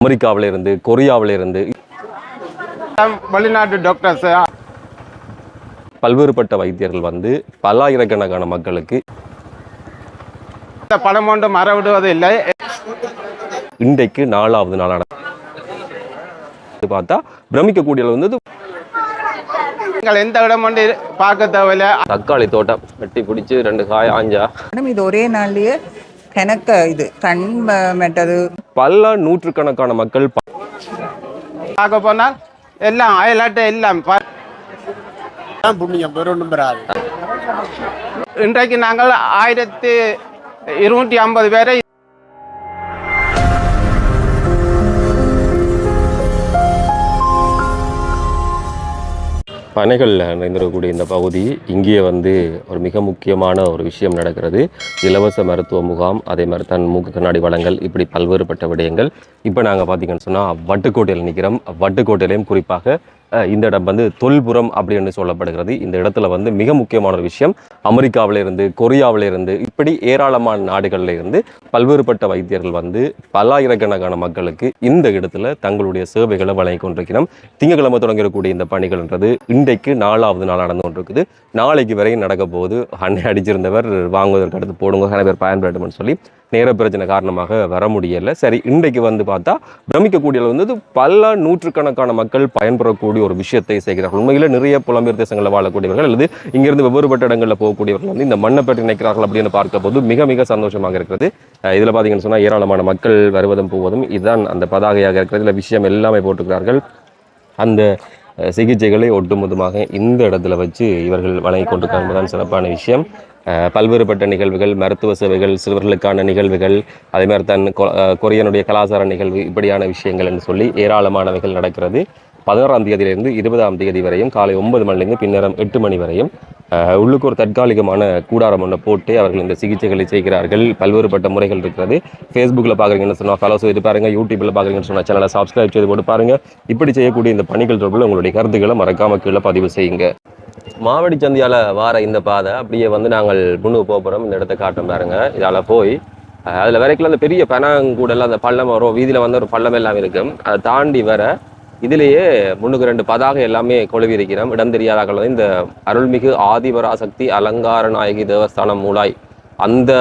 அமெரிக்காவில இருந்து, கொரியாவில இருந்து, வெளிநாட்டு டாக்டர்ஸ், பல்வேறுபட்ட வைத்தியர்கள் வந்து பல்லாயிரக்கணக்கான மக்களுக்கு பணம் ஒன்று மறவிடுவது இல்லை. இன்றைக்கு 4வது நாளான பார்த்தா பிரமிக்கக்கூடிய வந்து நீங்கள் எந்த இடம் ஒன்று பார்க்க தேவையில்லை. தக்காளி தோட்டம் வெட்டி பிடிச்சி 2 காய் ஆஞ்சா இது ஒரே நாள்லயே கணக்க இது கண் மெட்டது பல நூற்றுக்கணக்கான மக்கள் பார்க்க போனால் எல்லாம் அயலாட்ட எல்லாம் புண்ணியம் பெரும் பெறாது. இன்றைக்கு நாங்கள் 1250 பேரை பனைகளில் நிறைந்திருக்கக்கூடிய இந்த பகுதி இங்கே வந்து ஒரு மிக முக்கியமான ஒரு விஷயம் நடக்கிறது. இலவச மருத்துவ முகாம், அதே மாதிரி தான் மூக்கு கண்ணாடி வழங்கல், இப்படி பல்வேறுபட்ட விடயங்கள். இப்போ நாங்கள் பார்த்தீங்கன்னு சொன்னால் வட்டுக்கோட்டையில் நிற்கிறோம். வட்டுக்கோட்டையிலையும் குறிப்பாக இந்த இடம் வந்து தொல்புரம் அப்படின்னு சொல்லப்படுகிறது. இந்த இடத்துல வந்து மிக முக்கியமான ஒரு விஷயம், அமெரிக்காவில இருந்து, கொரியாவில இருந்து, இப்படி ஏராளமான நாடுகளில் இருந்து பல்வேறுபட்ட வைத்தியர்கள் வந்து பல்லாயிரக்கணக்கான மக்களுக்கு இந்த இடத்துல தங்களுடைய சேவைகளை வழங்கி கொண்டிருக்கிறோம். திங்கட்கிழமை தொடங்கக்கூடிய இந்த பணிகள்ன்றது இன்றைக்கு 4வது நாள் நடந்து கொண்டிருக்குது. நாளைக்கு வரையும் நடக்க போகுது. அன்னை அடிச்சிருந்தவர் வாங்குவதற்கு அடுத்து போடுங்க நிறைய பேர் பயன்படுத்தும்னு சொல்லி நேர பிரச்சனை காரணமாக வர முடியலை. சரி, இன்றைக்கு வந்து பார்த்தா பிரமிக்கக்கூடிய வந்து பல நூற்றுக்கணக்கான மக்கள் பயன்பெறக்கூடிய ஒரு விஷயத்தை செய்கிறார்கள். உண்மையில நிறைய புலம்பெயர் தேசங்களில் வாழக்கூடியவர்கள் அல்லது இங்கிருந்து வெவ்வேறுபட்ட இடங்களில் போகக்கூடியவர்கள் வந்து இந்த மண்ணை பற்றி நினைக்கிறார்கள் அப்படின்னு பார்க்க போது மிக மிக சந்தோஷமாக இருக்கிறது. இதில் பார்த்தீங்கன்னு சொன்னால் ஏராளமான மக்கள் வருவதும் போவதும் இதுதான் அந்த பதாகையாக இருக்கிறது. இதில் விஷயம் எல்லாமே போட்டுக்கிறார்கள். அந்த சிகிச்சைகளை ஒட்டுமொத்தமாக இந்த இடத்துல வச்சு இவர்கள் வழங்கி கொண்டிருக்காங்க. சிறப்பான விஷயம். பல்வேறுபட்ட நிகழ்வுகள், மருத்துவ சேவைகள், சிறுவர்களுக்கான நிகழ்வுகள், அதே மாதிரி தன் கொரியனுடைய கலாச்சார நிகழ்வு, இப்படியான விஷயங்கள் என்று சொல்லி ஏராளமானவைகள் நடக்கிறது. 16ஆம் தேதியிலிருந்து 20ஆம் தேதி வரையும் காலை 9 மணிலிருந்து பின்னரம் 8 மணி வரையும் உள்ளுக்கு ஒரு தற்காலிகமான கூடாரம் ஒன்றை போட்டு அவர்கள் இந்த சிகிச்சைகளை செய்கிறார்கள். பல்வேறுபட்ட முறைகள் இருக்கிறது. ஃபேஸ்புக்கில் பார்க்குறீங்கன்னு சொன்னால் ஃபாலோ செய்து பாருங்கள், யூடியூப்பில் பார்க்குறீங்கன்னு சொன்னால் சேனலை சப்ஸ்கிரைப் செய்து போட்டு பாருங்கள். இப்படி செய்யக்கூடிய இந்த பணிகள் தொடர்பில் உங்களுடைய கருத்துக்களை மறக்காமல் கீழே பதிவு செய்யுங்க. மாவடி சந்தியால் வார இந்த பாதை அப்படியே வந்து நாங்கள் முன்னுக்கு போகிறோம். இந்த இடத்த காட்டும் பாருங்க. இதால் போய் அதில் வரைக்கும் அந்த பெரிய பனங்கூடெல்லாம் அந்த பள்ளம் வரும், வீதியில் வந்து ஒரு பள்ளம் எல்லாம் இருக்கும். அதை தாண்டி வர இதிலேயே 3 பதாகை எல்லாமே கொழுவி இருக்கிறோம். இடம் தெரியாதாக்கள் இந்த அருள்மிகு ஆதிபராசக்தி அலங்கார நாயகி தேவஸ்தானம் மூலாய் அந்த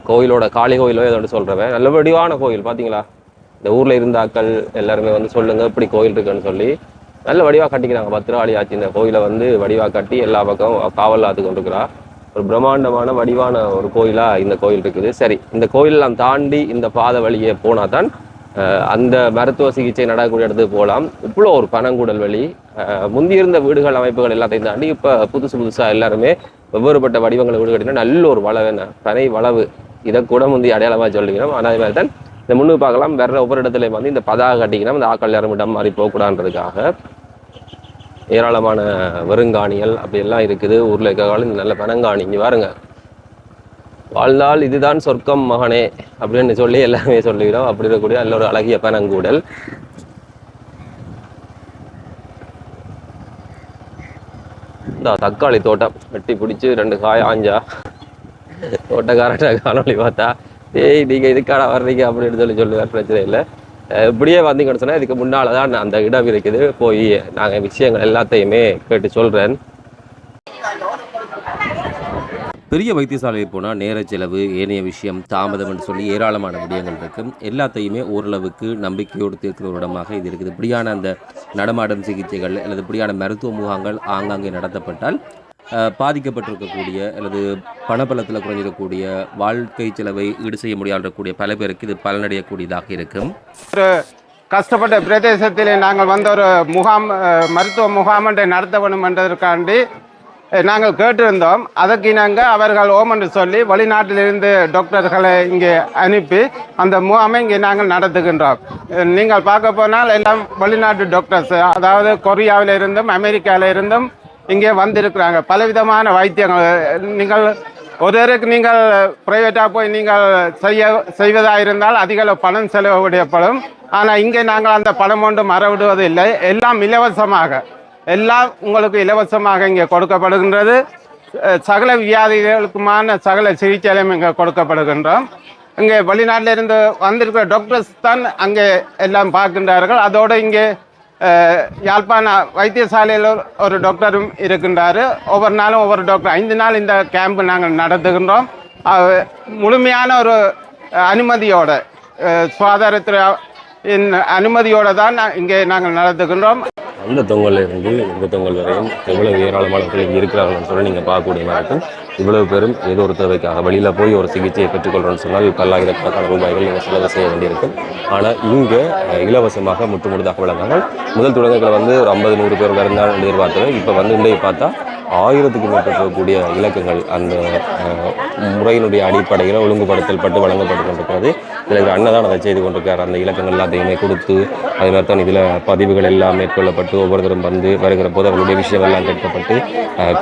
கோயிலோட காளி கோயிலோ ஏதோட சொல்கிறவன் நல்ல வடிவான கோயில். பார்த்தீங்களா, இந்த ஊரில் இருந்தாக்கள் எல்லாருமே வந்து சொல்லுங்கள் இப்படி கோயில் இருக்குன்னு சொல்லி நல்ல வடிவாக கட்டிக்கிறாங்க. பத்திரகாளி ஆச்சு இந்த கோயிலை வந்து வடிவாக கட்டி எல்லா பக்கம் காவல் ஆத்து கொண்டிருக்கிறா. ஒரு பிரம்மாண்டமான வடிவான ஒரு கோயிலாக இந்த கோயில் இருக்குது. சரி, இந்த கோயிலெல்லாம் தாண்டி இந்த பாதை வழியே போனால் தான் அந்த மருத்துவ சிகிச்சை நடக்கக்கூடிய இடத்துக்கு போகலாம். இவ்வளோ ஒரு பனங்கூடல் வழி. முந்தியிருந்த வீடுகள் அமைப்புகள் எல்லாத்தையும் தாண்டி இப்போ புதுசாக எல்லாருமே வெவ்வேறுபட்ட வடிவங்களை வீடு கட்டினா நல்ல ஒரு வளவு, என்ன பனை வளவு, இதை கூட முந்தி அடையாளமாக சொல்லிக்கணும். ஆனால் அதே மாதிரி தான் இந்த முன்னு பார்க்கலாம். வேற ஒவ்வொரு இடத்துலையும் வந்து இந்த பதாக கட்டிக்கணும். இந்த ஆக்கள் யாரும் இடம் மாறி போகக்கூடாதுன்றதுக்காக ஏராளமான வெறுங்காணிகள் அப்படி எல்லாம் இருக்குது. ஊரில் இருக்காலும் இந்த நல்ல பனங்காணி இங்கே பாருங்க. வாழ்ந்தால் இதுதான் சொர்க்கம் மகனே அப்படின்னு சொல்லி எல்லாமே சொல்லிக்கிறோம். அப்படி இருக்கக்கூடிய நல்ல ஒரு அழகிய பனங்கூடல். இந்த தக்காளி தோட்டம் வெட்டி பிடிச்சி 2 காய் ஆஞ்சா தோட்டக்காரட்ட காணொலி பார்த்தா ஏய் நீங்கள் இதுக்கான வர்றீங்க அப்படின்னு சொல்லுவார். பிரச்சனை இல்லை. இப்படியே வந்தீங்கன்னு சொன்னால் இதுக்கு முன்னால் தான் அந்த இடம் இருக்குது. போய் நாங்கள் விஷயங்கள் எல்லாத்தையுமே கேட்டு சொல்கிறேன். பெரிய வைத்தியசாலையை போனால் நேர செலவு, ஏனைய விஷயம், தாமதம் என்று சொல்லி ஏராளமான விடயங்கள் இருக்கும். எல்லாத்தையுமே ஓரளவுக்கு நம்பிக்கையோடு தீர்க்கிற ஒரு இடமாக இது இருக்குது. இப்படியான அந்த நடமாடும் சிகிச்சைகள் அல்லது இப்படியான மருத்துவ முகாம்கள் ஆங்காங்கே நடத்தப்பட்டால் பாதிக்கப்பட்டிருக்கக்கூடிய அல்லது பணபலத்தில் குறைஞ்சிடக்கூடிய வாழ்க்கை செலவை ஈடு செய்ய முடியாதக்கூடிய பல பேருக்கு இது பலனடையக்கூடியதாக இருக்கும். ஒரு கஷ்டப்பட்ட பிரதேசத்தில் நாங்கள் வந்து ஒரு முகாம், மருத்துவ முகாம் நடத்த வேண்டும் என்றதற்காண்டி நாங்கள் கேட்டிருந்தோம். அதற்கு நாங்கள் அவர்கள் ஓமென்று சொல்லி வெளிநாட்டிலிருந்து டாக்டர்களை இங்கே அனுப்பி அந்த முகாமை இங்கே நாங்கள் நடத்துகின்றோம். நீங்கள் பார்க்க போனால் எல்லாம் வெளிநாட்டு டாக்டர்ஸ், அதாவது கொரியாவில் இருந்தும் அமெரிக்காவில் இருந்தும் இங்கே வந்திருக்கிறாங்க. பலவிதமான வைத்தியங்கள். நீங்கள் ஒருவருக்கு நீங்கள் பிரைவேட்டாக போய் நீங்கள் செய்வதாக இருந்தால் அதிக பணம் செலவிடப்படும். ஆனால் இங்கே நாங்கள் அந்த பணம் ஒன்று மறவிடுவது இல்லை. எல்லாம் இலவசமாக, எல்லாம் உங்களுக்கு இலவசமாக இங்கே கொடுக்கப்படுகின்றது. சகல வியாதிகளுக்குமான சகல சிகிச்சைகளும் இங்கே கொடுக்கப்படுகின்றோம். இங்கே வெளிநாட்டில் இருந்து வந்திருக்கிற டாக்டர்ஸ் தான் அங்கே எல்லாம் பார்க்கின்றார்கள். அதோடு இங்கே யாழ்ப்பாண வைத்தியசாலையில் ஒரு டாக்டரும் இருக்கின்றார். ஒவ்வொரு நாளும் ஒவ்வொரு டாக்டர் 5 நாள் இந்த கேம்ப் நாங்கள் நடத்துகின்றோம். முழுமையான ஒரு அனுமதியோட சுகாதாரத்துறை அனுமதியோடு தான் இங்கே நாங்கள் நடத்துகின்றோம். அந்த தொங்கல்ல இருந்து இந்த தொங்கல் வரையும் எவ்வளவு ஏராளமானவர்கள் இருக்கிறாங்கன்னு சொல்லி நீங்கள் பார்க்கக்கூடிய மாதிரி இருக்கும். இவ்வளவு பேரும் ஏதோ ஒரு தேவைக்காக வெளியில் போய் ஒரு சிகிச்சையை பெற்றுக்கொள்கிறோன்னு சொன்னால் பல்லாயிரக்கணக்கான ரூபாய்கள் நீங்கள் செலவு செய்ய வேண்டியிருக்கும். ஆனால் இங்கே இலவசமாக முற்றுமுழுதாக வழங்காங்க. முதல் தொடக்கத்தில் வந்து ஒரு 50-100 பேர் இருந்தாலும் எதிர்பார்த்தது. இப்போ வந்து இன்றைய பார்த்தா 1000க்கும் மேற்பட்டக்கூடிய இலக்கங்கள் அந்த முறையினுடைய அடிப்படையில் ஒழுங்குபடுத்தல் பட்டு வழங்கப்பட்டு கொண்டிருக்கிறது. இதில் அன்னதான் அதை செய்து கொண்டிருக்கார். அந்த இலக்கங்கள் எல்லாத்தையுமே கொடுத்து அதே மாதிரி தான் இதில் பதிவுகள் எல்லாம் மேற்கொள்ளப்பட்டு ஒவ்வொருத்தரும் வந்து வருகிற போது அவருடைய விஷயம் எல்லாம் கேட்கப்பட்டு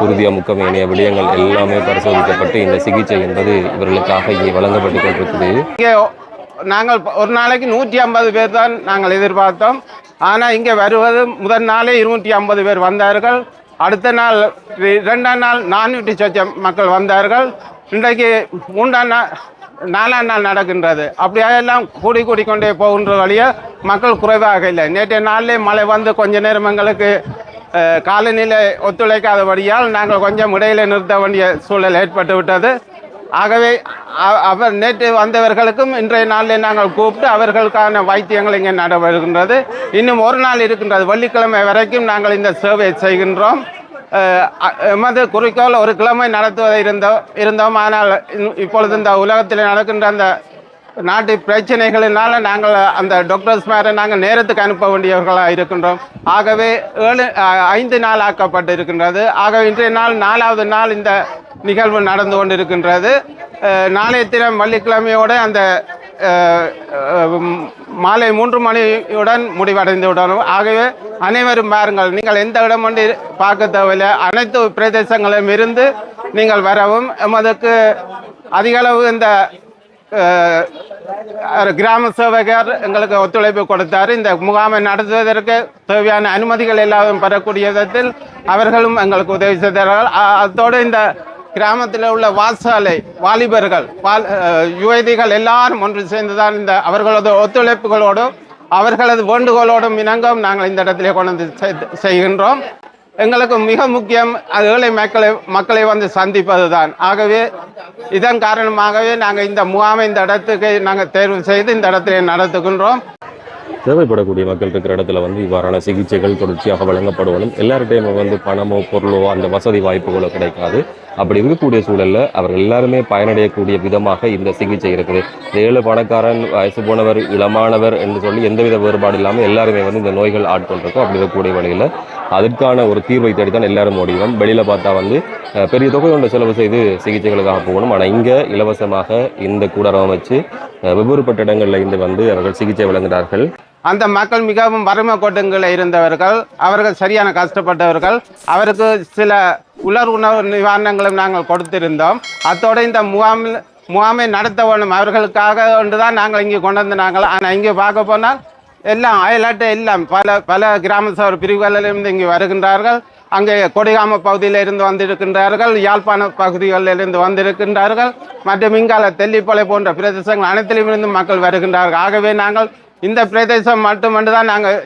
குருதியா முக்கமேனிய விடயங்கள் எல்லாமே பரிசோதிக்கப்பட்டு இந்த சிகிச்சை என்பது இவர்களுக்காக இங்கே வழங்கப்பட்டு கொண்டிருக்குது. இங்கே நாங்கள் ஒரு நாளைக்கு 150 பேர் தான் நாங்கள் எதிர்பார்த்தோம். ஆனால் இங்கே வருவது முதல் நாளே 250 பேர் வந்தார்கள். அடுத்த நாள் 2ஆம் நாள் 400 சொச்சம் மக்கள் வந்தார்கள். இன்றைக்கு 3ஆம் நாள் 4ஆம் நாள் நடக்கின்றது. அப்படியெல்லாம் கூடிக்கொண்டே போகின்ற வழியே மக்கள் குறைவாக இல்லை. நேற்றைய நாளிலே மழை வந்து கொஞ்ச நேரம் எங்களுக்கு காலநிலை ஒத்துழைக்காதபடியால் நாங்கள் கொஞ்சம் இடையில நிறுத்த வேண்டிய சூழல் ஏற்பட்டு விட்டது. ஆகவே அவர் நேற்று வந்தவர்களுக்கும் இன்றைய நாளில் நாங்கள் கூப்பிட்டு அவர்களுக்கான வைத்தியங்கள் இங்கே நடைபெறுகின்றது. இன்னும் ஒரு நாள் இருக்கின்றது. வெள்ளிக்கிழமை வரைக்கும் நாங்கள் இந்த சேவை செய்கின்றோம். எமது குறிக்கோள் ஒரு கிழமை நடத்துவதை இருந்தோம். ஆனால் இப்பொழுது இந்த உலகத்தில் நடக்கின்ற அந்த நாட்டு பிரச்சனைகளினால் நாங்கள் அந்த டாக்டர்ஸ் மேலே நாங்கள் நேரத்துக்கு அனுப்ப வேண்டியவர்களாக இருக்கின்றோம். ஆகவே 5 நாள் ஆக்கப்பட்டு இருக்கின்றது. ஆகவே இன்றைய நாள் 4வது நாள் இந்த நிகழ்வு நடந்து கொண்டிருக்கின்றது. நாளைய தினம் வெள்ளிக்கிழமையோடு அந்த மாலை 3 மணியுடன் முடிவடைந்து விடணும். ஆகவே அனைவரும் பாருங்கள், நீங்கள் எந்த இடம் கொண்டு பார்க்க தேவையில்லை, அனைத்து பிரதேசங்களிலும் இருந்து நீங்கள் வரவும். எமதுக்கு அதிகளவு இந்த கிராம சேவகர் எங்களுக்கு ஒத்துழைப்பு கொடுத்தார். இந்த முகாமை நடத்துவதற்கு தேவையான அனுமதிகள் எல்லாரும் பெறக்கூடிய விதத்தில் அவர்களும் எங்களுக்கு உதவி செய்தார்கள். அதோடு இந்த கிராமத்தில் உள்ள வாசாலை வாலிபர்கள் யுவதிகள் எல்லாரும் ஒன்று சேர்ந்துதான் இந்த அவர்களது ஒத்துழைப்புகளோடும் அவர்களது வேண்டுகோளோடும் இணங்கும் நாங்கள் இந்த இடத்திலே கொண்டு வந்து செய்கின்றோம். எங்களுக்கு மிக முக்கியம் ஏழை மக்களை வந்து சந்திப்பது தான். ஆகவே இதன் காரணமாகவே நாங்கள் இந்த முகாமை இந்த இடத்துக்கு நாங்கள் தேர்வு செய்து இந்த இடத்திலே நடத்துகின்றோம். தேவைப்படக்கூடிய மக்கள் இருக்கிற இடத்துல வந்து இவ்வாறான சிகிச்சைகள் தொடர்ச்சியாக வழங்கப்படுவதும் எல்லார்டையும் வந்து பணமோ பொருளோ அந்த வசதி வாய்ப்புகளோ கிடைக்காது. அப்படி இருக்கக்கூடிய சூழலில் அவர்கள் எல்லாருமே பயனடையக்கூடிய விதமாக இந்த சிகிச்சை இருக்குது. ஏழு பணக்காரன், வயசு போனவர், இளமானவர் என்று சொல்லி எந்தவித வேறுபாடு இல்லாமல் எல்லாருமே வந்து இந்த நோய்கள் ஆட்கொண்டிருக்கும். அப்படி இருக்கக்கூடிய வழியில் அதற்கான ஒரு தீர்வை தேடித்தான் எல்லாரும் ஓடிவோம். வெளியில் பார்த்தா வந்து பெரிய தொகை ஒன்று செலவு செய்து சிகிச்சைகளுக்காக போகணும். ஆனால் இங்கே இலவசமாக இந்த கூடாரம் அமைச்சு வெவ்வேறுபட்ட இடங்களில் இருந்து வந்து அவர்கள் சிகிச்சை வழங்குகிறார்கள். அந்த மக்கள் மிகவும் வறுமை கோட்டுங்களில் இருந்தவர்கள், அவர்கள் சரியான கஷ்டப்பட்டவர்கள். அவருக்கு சில உணவு நிவாரணங்களும் நாங்கள் கொடுத்திருந்தோம். அத்தோடு இந்த முகாமை நடத்த வேணும் அவர்களுக்காக ஒன்று தான் நாங்கள் இங்கே கொண்டு வந்து நாங்கள். ஆனால் இங்கே பார்க்க போனால் எல்லாம் அயலாட்டை எல்லாம் பல கிராம சபை பிரிவுகளிலிருந்து இங்கே வருகின்றார்கள். அங்கே கொடிகாம பகுதியில் இருந்து வந்திருக்கின்றார்கள், யாழ்ப்பாண பகுதிகளில் இருந்து வந்திருக்கின்றார்கள், மற்றும் இங்கால தெல்லிப்பளை போன்ற பிரதேசங்கள் அனைத்திலும் இருந்து மக்கள் வருகின்றார்கள். ஆகவே நாங்கள் இந்த பிரதேசம் மட்டுமன்று தான் நாங்கள்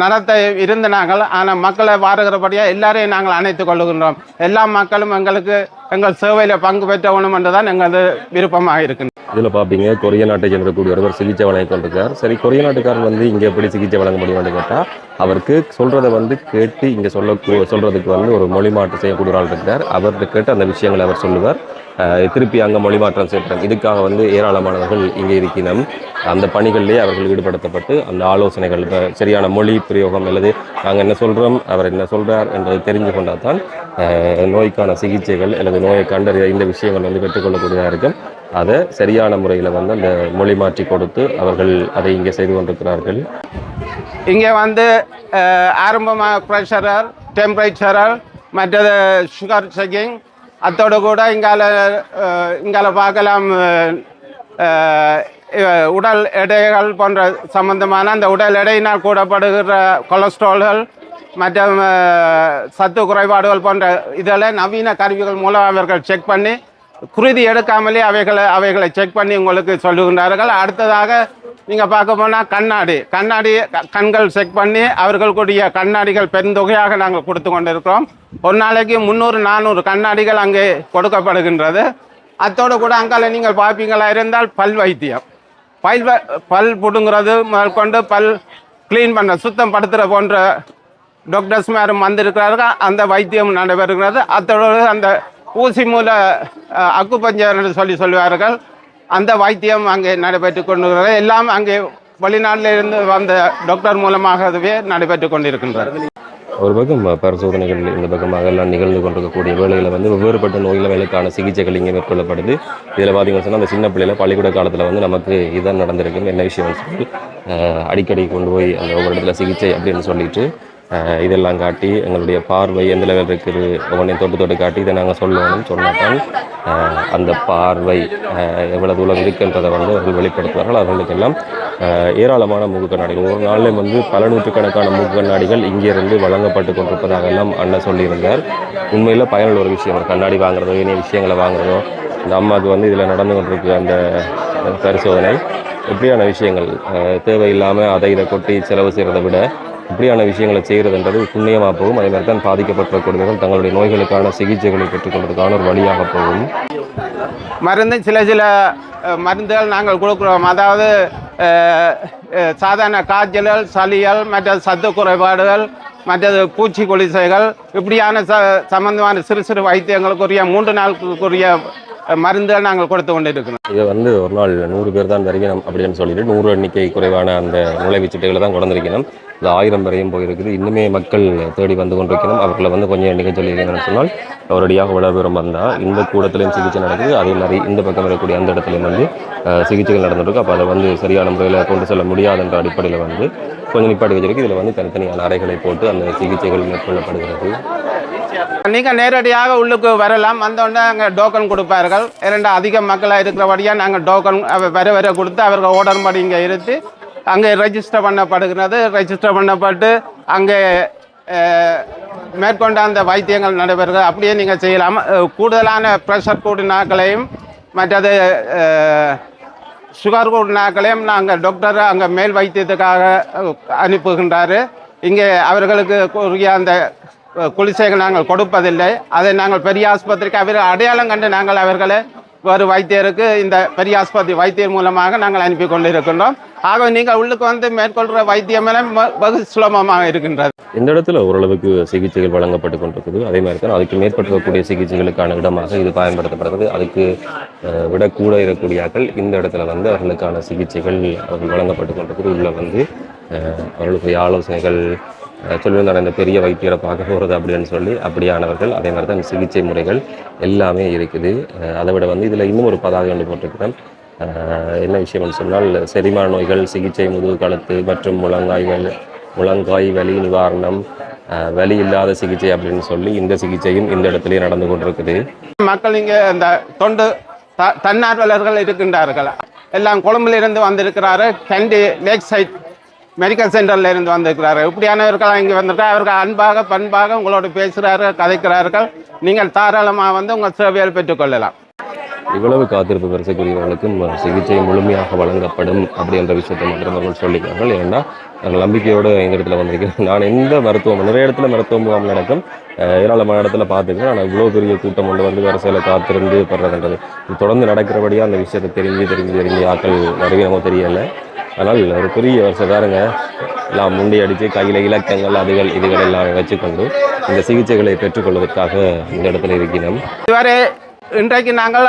நடத்த இருந்த நாங்கள். ஆனால் மக்களை வாருகிறபடியாக எல்லாரையும் நாங்கள் அணைத்து கொள்ளுகின்றோம். எல்லா மக்களும் எங்கள் சேவையில் பங்கு பெற்ற வேணும் என்று தான் எங்களது விருப்பமாக இருக்கின்றோம். இதில் பார்ப்பீங்க, கொரிய நாட்டை சென்றக்கூடிய ஒருவர் சிகிச்சை வழங்கி கொண்டிருக்கார். சரி, கொரிய நாட்டுக்காரர் வந்து இங்கே எப்படி சிகிச்சை வழங்க முடியும்னு கேட்டால் அவருக்கு சொல்கிறத வந்து கேட்டு இங்கே சொல்கிறதுக்கு வந்து ஒரு மொழி மாற்றம் செய்யக்கூடிய ஆள் இருக்கிறார். அவர்கிட்ட கேட்டு அந்த விஷயங்களை அவர் சொல்லுவார். திருப்பி அங்கே மொழி மாற்றம் செய்கிறார். இதுக்காக வந்து ஏராளமானவர்கள் இங்கே இருக்கணும். அந்த பணிகளிலேயே அவர்கள் ஈடுபடுத்தப்பட்டு அந்த ஆலோசனைகள் சரியான மொழி பிரயோகம் அல்லது நாங்கள் என்ன சொல்கிறோம், அவர் என்ன சொல்கிறார் என்பதை தெரிஞ்சு கொண்டால் தான் நோய்க்கான சிகிச்சைகள் அல்லது நோயை கண்டறிய இந்த விஷயங்கள் வந்து பெற்றுக்கொள்ளக்கூடியதாக இருக்கும். அதை சரியான முறையில் வந்து அந்த மொழி மாற்றி கொடுத்து அவர்கள் அதை இங்கே செய்து கொண்டிருக்கிறார்கள். இங்கே வந்து ஆரம்பமாக ப்ரெஷரர், டெம்பரேச்சரர், மற்றது சுகர் செக்கிங், அத்தோடு கூட இங்கால பார்க்கலாம் உடல் எடைகள் போன்ற சம்பந்தமான அந்த உடல் எடையினால் கூடப்படுகிற கொலஸ்ட்ரால்கள் மற்றும் சத்து குறைபாடுகள் போன்ற இதெல்லாம் நவீன கருவிகள் மூலம் அவர்கள் செக் பண்ணி குருதி எடுக்காமலே அவைகளை செக் பண்ணி உங்களுக்கு சொல்லுகின்றார்கள். அடுத்ததாக நீங்கள் பார்க்க போனால் கண்கள் செக் பண்ணி அவர்களுக்குரிய கண்ணாடிகள் பெருந்தொகையாக நாங்கள் கொடுத்து கொண்டிருக்கிறோம். ஒரு நாளைக்கு 300-400 கண்ணாடிகள் அங்கே கொடுக்கப்படுகின்றது. அத்தோடு கூட அங்கால நீங்கள் பார்ப்பீங்களா இருந்தால் பல் வைத்தியம், பல் புடுங்கிறது மேற்கொண்டு பல் கிளீன் பண்ண சுத்தம் படுத்துகிற போன்ற டாக்டர்ஸ் மேரும் வந்திருக்கிறார்கள். அந்த வைத்தியம் நடைபெறுகிறது. அத்தோடு அந்த ஊசி மூல அக்குபஞ்சர் என்று சொல்லுவார்கள், அந்த வைத்தியம் அங்கே நடைபெற்று கொண்டிருக்கிறது. எல்லாம் அங்கே வெளிநாட்டில் இருந்து வந்த டாக்டர் மூலமாகவே நடைபெற்று கொண்டிருக்கின்றது. ஒரு பக்கம் பரிசோதனைகள் இந்த பக்கமாக எல்லாம் நிகழ்ந்து கொண்டிருக்கக்கூடிய வேளையில் வந்து வெவ்வேறுபட்ட நோய்களுக்கான சிகிச்சைகள் இங்கே மேற்கொள்ளப்படுது. இதில் பார்த்தீங்கன்னு சொன்னால் அந்த சின்ன பிள்ளைல பள்ளிக்கூட காலத்தில் வந்து நமக்கு இதான் நடந்திருக்கு, என்ன விஷயம்னு சொல்லி அடிக்கடி கொண்டு போய் அந்த ஒவ்வொரு இடத்துல சிகிச்சை அப்படின்னு சொல்லிட்டு இதெல்லாம் காட்டி எங்களுடைய பார்வை எந்த லெவல் இருக்குது ஒவ்வொன்றையும் தொட்டு காட்டி இதை நாங்கள் சொல்லணும்னு சொன்னால்தான் அந்த பார்வை எவ்வளோ தூரம் இருக்குன்றதை வந்து அவர்கள் வெளிப்படுத்துவார்கள். அவர்களுக்கெல்லாம் ஏராளமான மூக்கு கண்ணாடிகள் ஒரு நாளில் வந்து பல நூற்றுக்கணக்கான மூக்கு கண்ணாடிகள் இங்கேருந்து வழங்கப்பட்டு கொண்டிருப்பதாக எல்லாம் அண்ணன் சொல்லியிருந்தார். உண்மையில் பயனுள்ள ஒரு விஷயம். கண்ணாடி வாங்குறதோ இனிய விஷயங்களை வாங்குறதோ இந்த அம்மாவுக்கு வந்து இதில் நடந்து கொண்டிருக்கு அந்த பரிசோதனை எப்படியான விஷயங்கள் தேவையில்லாமல் அதை இதை கொட்டி செலவு செய்கிறத விட இப்படியான விஷயங்களை செய்கிறதுன்றது புண்ணியமாக போகும். அதே மாதிரி தான் பாதிக்கப்பட்டிருக்கூடியவர்கள் தங்களுடைய நோய்களுக்கான சிகிச்சைகளை பெற்றுக்கொள்வதற்கான ஒரு வழியாக போகும். மருந்து சில மருந்துகள் நாங்கள் கொடுக்குறோம். அதாவது சாதாரண காய்ச்சல்கள், சளிகள், மற்ற சத்து குறைபாடுகள், மற்றது பூச்சி குளிசைகள், இப்படியான சம்பந்தமான சிறு வைத்தியங்களுக்குரிய 3 நாளுக்குரிய மருந்துகள் நாங்கள் கொடுத்து கொண்டு இருக்கிறோம். இதை வந்து ஒரு நாள் 100 பேர் தான் வரைக்கணும் அப்படின்னு சொல்லிட்டு 100 எண்ணிக்கை குறைவான அந்த நுழைவுச்சீட்டுகளை தான் கொண்டிருக்கணும். இந்த 1000 வரையும் போயிருக்குது. இன்னுமே மக்கள் தேடி வந்து கொண்டிருக்கணும். அவர்களை வந்து கொஞ்சம் எண்ணிக்கை சொல்லியிருக்கணும்னு சொன்னால் ஒரடியாக விளம்பரம் வந்தால் இந்த கூடத்துலையும் சிகிச்சை நடக்குது. அதே மாதிரி இந்த பக்கம் இருக்கக்கூடிய அந்த இடத்துலையும் வந்து சிகிச்சைகள் நடந்துருக்கு. அப்போ அதை வந்து சரியான முறையில் கொண்டு செல்ல முடியாதுன்ற அடிப்படையில் வந்து கொஞ்சம் நிப்பாட்டி வச்சிருக்கு. இதில் வந்து தனித்தனியான அறைகளை போட்டு அந்த சிகிச்சைகள் மேற்கொள்ளப்படுகிறது. நீங்கள் நேரடியாக உள்ளுக்கு வரலாம். வந்தோடனே அங்கே டோக்கன் கொடுப்பார்கள். அதிக மக்களாக இருக்கிறபடியாக நாங்கள் டோக்கன் வர கொடுத்து அவர்கள் ஓர்டர் படி இங்கே இருந்து அங்கே ரெஜிஸ்டர் பண்ணப்படுகிறது. ரெஜிஸ்டர் பண்ணப்பட்டு அங்கே மேற்கொண்ட அந்த வைத்தியங்கள் நடைபெறுகிறது. அப்படியே நீங்கள் செய்யலாம். கூடுதலான ப்ரெஷர் கூடினாக்களையும் மற்றது சுகர் கூடினாக்களையும் நாங்கள் டாக்டர் அங்கே மேல் வைத்தியத்துக்காக அனுப்புகின்றார். இங்கே அவர்களுக்கு உரிய அந்த குளிசைகள் நாங்கள் கொடுப்பதில்லை. அதை நாங்கள் பெரிய ஆஸ்பத்திரிக்கு அடையாளம் கண்டு நாங்கள் அவர்களை வேறு வைத்தியருக்கு இந்த பெரிய ஆஸ்பத்திரி வைத்தியர் மூலமாக நாங்கள் அனுப்பி கொண்டு இருக்கின்றோம். ஆகவே நீங்கள் உள்ளுக்கு வந்து மேற்கொள்கிற வைத்தியமெல்லாம் வெகு சுலபமாக இருக்கின்றது. இந்த இடத்துல ஓரளவுக்கு சிகிச்சைகள் வழங்கப்பட்டு கொண்டிருக்குது. அதே மாதிரி தான் அதுக்கு மேற்பட்டிருக்கக்கூடிய சிகிச்சைகளுக்கான இடமாக இது பயன்படுத்தப்படுறது. அதுக்கு விட கூட இருக்கக்கூடியாக்கள் இந்த இடத்துல வந்து அவர்களுக்கான சிகிச்சைகள் அவர்கள் வழங்கப்பட்டு கொண்டிருக்குது. உள்ள வந்து அவர்களுடைய ஆலோசனைகள் சொல்லியிருந்தாங்க, இந்த பெரிய வைத்தியரை பார்க்க போகிறது அப்படின்னு சொல்லி அப்படியானவர்கள். அதே மாதிரி தான் சிகிச்சை முறைகள் எல்லாமே இருக்குது. அதை விட வந்து இதில் இன்னும் ஒரு பதாகை ஒன்று போட்டிருக்கிறேன். என்ன விஷயம்னு சொன்னால் செரிமான நோய்கள் சிகிச்சை, முதுகு கழுத்து மற்றும் முழங்காய் வலி நிவாரணம், வலி இல்லாத சிகிச்சை அப்படின்னு சொல்லி இந்த சிகிச்சையும் இந்த இடத்துலயே நடந்து கொண்டிருக்குது. மக்கள் இங்கே இந்த தொண்டு தன்னார்வலர்கள் இருக்கின்றார்கள். எல்லாம் கொழும்பிலிருந்து வந்திருக்கிறாரு. கண்டி லேக் சைட் மெடிக்கல் சென்டரில் இருந்து வந்திருக்கிறார்கள். இப்படியானவர்கள் இங்கே வந்திருக்காங்க. அவர்கள் அன்பாக பண்பாக உங்களோடு பேசுகிறார்கள், கதைக்கிறார்கள். நீங்கள் தாராளமாக வந்து உங்கள் சேவையை பெற்றுக்கொள்ளலாம். இவ்வளவு காத்திருப்பு வரிசைக்குரியவர்களுக்கும் சிகிச்சை முழுமையாக வழங்கப்படும் அப்படின்ற விஷயத்தை மட்டும் அவர்கள் சொல்லிக்கிறார்கள். ஏன்னா நாங்கள் நம்பிக்கையோடு இந்த இடத்துல வந்திருக்கிறேன். நான் எந்த மருத்துவம் நிறைய இடத்துல மருத்துவ முகாம் நடக்கும், ஏராளமான இடத்துல பார்த்துக்கிறேன். ஆனால் இவ்வளோ பெரிய கூட்டம் கொண்டு வந்து வரிசையில் காத்திருந்து படுறதுன்றது இது தொடர்ந்து நடக்கிறபடியாக அந்த விஷயத்தை தெரிஞ்சு ஆக்கள் நிறைய நமக்கு தெரியலை. ஆனால் ஒரு பெரிய வருஷக்காரங்க எல்லாம் முண்டி அடித்து கையில் இலக்கங்கள் இதுகள் எல்லாம் வச்சுக்கொண்டு இந்த சிகிச்சைகளை பெற்றுக்கொள்வதற்காக இந்த இடத்துல இருக்கிறோம். இதுவரை இன்றைக்கு நாங்கள்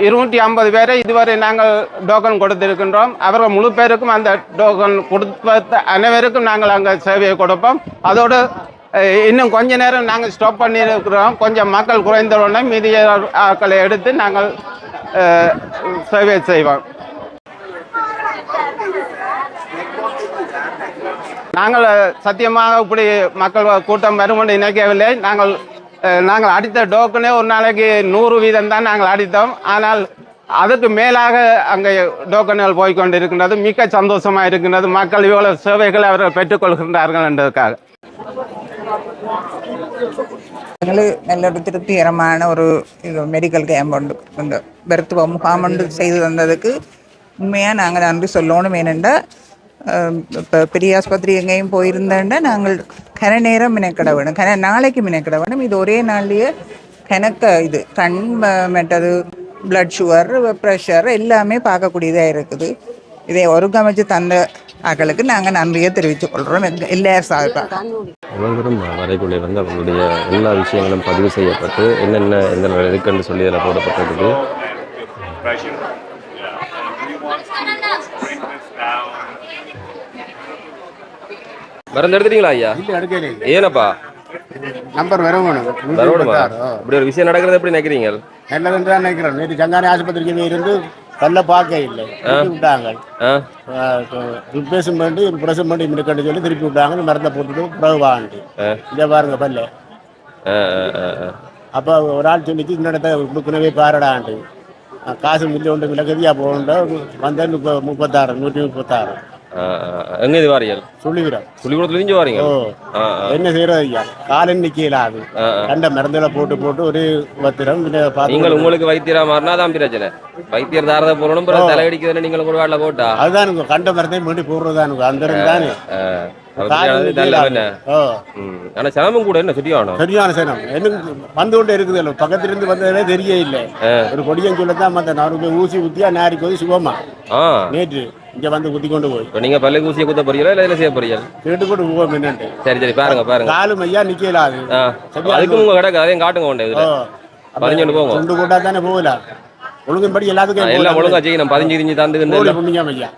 1250 பேரை இதுவரை நாங்கள் டோக்கன் கொடுத்திருக்கின்றோம். அவர்கள் முழு பேருக்கும் அந்த டோக்கன் கொடுத்த அனைவருக்கும் நாங்கள் அங்கே சேவையை கொடுப்போம். அதோடு இன்னும் கொஞ்ச நேரம் நாங்கள் ஸ்டாப் பண்ணியிருக்கிறோம். கொஞ்சம் மக்கள் குறைந்தவுடனே மீதி ஆட்களை எடுத்து நாங்கள் சேவை செய்வோம். நாங்கள் சத்தியமாக இப்படி மக்கள் கூட்டம் வரும் என்று நினைக்கவில்லை. நாங்கள் அடித்த டோக்கனே ஒரு நாளைக்கு 100 வீதம் தான் நாங்கள் அடித்தோம். ஆனால் அதுக்கு மேலாக அங்கே டோக்கன்கள் போய்கொண்டிருக்கின்றது. மிக்க சந்தோஷமாக இருக்கின்றது. மக்கள் இவ்வளவு சேவைகளை அவர்கள் பெற்றுக்கொள்கின்றார்கள் என்பதற்காக. எங்களுக்கு நல்ல ஒரு திருப்திகரமான ஒரு மெடிக்கல் கேம்ப் உண்டு, இந்த மருத்துவ முகாம் ஒன்று செய்து தந்ததுக்கு உண்மையாக நாங்கள் நன்றி சொல்லணும். ஏனென்றால் இப்போ பெரிய ஆஸ்பத்திரி எங்கேயும் போயிருந்தேன்டா நாங்கள் கன நேரம் மினக்கிட வேணும், நாளைக்கு மினக்கிட வேணும். இது ஒரே நாள்லேயே கணக்க இது கண் மற்றது பிளட் சுகர் ப்ரெஷர் எல்லாமே பார்க்கக்கூடியதாக இருக்குது. இதை ஒருங்கமைச்சு தந்த ஆக்களுக்கு நாங்கள் நன்றியை தெரிவித்துக் கொள்கிறோம் எல்லாரும் சார்பாக. ஒவ்வொருவரும் வரைக்குள்ளே வந்து அவங்களுடைய எல்லா விஷயங்களும் பதிவு செய்யப்பட்டு என்னென்ன எந்த இருக்குன்னு சொல்லி அதில் போடப்பட்டிருக்கு. மருந்து எடுத்துட்டீங்களா ஐயா? ஏனப்பா நம்பர் வரணும். வரணுமா? இப்படி ஒரு விஷயம் நடக்கிறது எப்படி நினைக்கிறீங்க? நல்லதுன்னு தான் நினைக்கிறோம். நேற்று சங்காரி ஆஸ்பத்திரிக்கு இருந்து கல்ல பார்க்க இல்லை, விட்டாங்க. ரிப்ளேஷன் பண்ணி ப்ரெஷன் பண்ணி மினுக்கண்டு சொல்லி திருப்பி விட்டாங்க. மருந்தை போட்டுட்டு பிறகு வாங்கிட்டு இதை பாருங்க பல்ல. அப்போ ஒரு ஆள் சொல்லிச்சு இன்னொரு கொடுக்கணவே பாரடான்ட்டு காசு மில்லி ஒன்று விலகதியா போகணுண்டா வந்தேன். 36 136 எங்க இது வாரியல் சொல்லிவிடும். சொல்லிக்கூடத்துல இருந்து வாரீங்க. என்ன செய்யறது ஐயா? காலம் நிக்கலாது. கண்ட மருந்துல போட்டு போட்டு ஒரு பத்திரம். நீங்கள் உங்களுக்கு வைத்தியரா மாறினா தான் பிரச்சனை. வைத்தியர் தாரத போறணும் தலையடிக்கிறதுல நீங்கள் ஒரு வாட்டில போட்டா அதுதான் கண்ட மருந்தை மீண்டி போடுறதானு அந்த தானே. ஆனா சிரமம் கூட என்ன சரியான சிரமம் எனக்கு வந்து கொண்டே இருக்குது. பக்கத்துல இருந்து வந்ததே தெரிய இல்லை. ஒரு கொடியன் சொல்லத்தான் வந்த 4 ஊசி ஊத்தியா நாரிக்கு வந்து சுகமா நேற்று இங்க வந்து குத்தி கொண்டு போய். நீங்க பல்ல ஊசியை குத்த போறீங்களா இல்ல என்ன செய்ய போறீங்க? கேட்டு கொண்டு போவோம் என்னன்ட்டு. சரி சரி பாருங்க பாருங்க. காலும் ஐயா நிக்கலாது. அதுக்கு உங்க கடை அதையும் காட்டுங்க கொண்டு 15 போங்க. கொண்டு போட்டா தானே போகலாம். ஒழுங்கின்படி எல்லாத்துக்கும் எல்லாம் ஒழுங்கா செய்யணும். 15 தந்துக்கு புண்ணியம் ஐயா.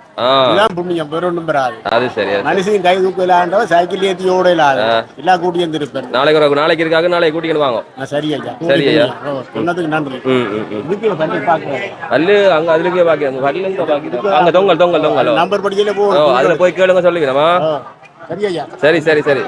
இதுதான் புண்ணியம். பெரும் பெறாது. அது சரி. மனுஷன் கை தூக்கலாண்டோ சைக்கிள் ஏற்றி ஓடலாது. எல்லாம் கூட்டி வந்துருப்பேன். நாளைக்கு இருக்காங்க. நாளைக்கு கூட்டிட்டு வாங்க. சரி ஐயா. சரி ஐயா. சொன்னதுக்கு நன்றி. அல்லு அங்க அதுலயே பாக்கிங்க. பல்லுங்க பாக்கிங்க. அங்க தொங்கல் தொங்கல் தொங்கல். நம்பர் படிக்கல போ. அதுல போய் கேளுங்க சொல்லிக்கிறேமா. சரி ஐயா. சரி சரி சரி.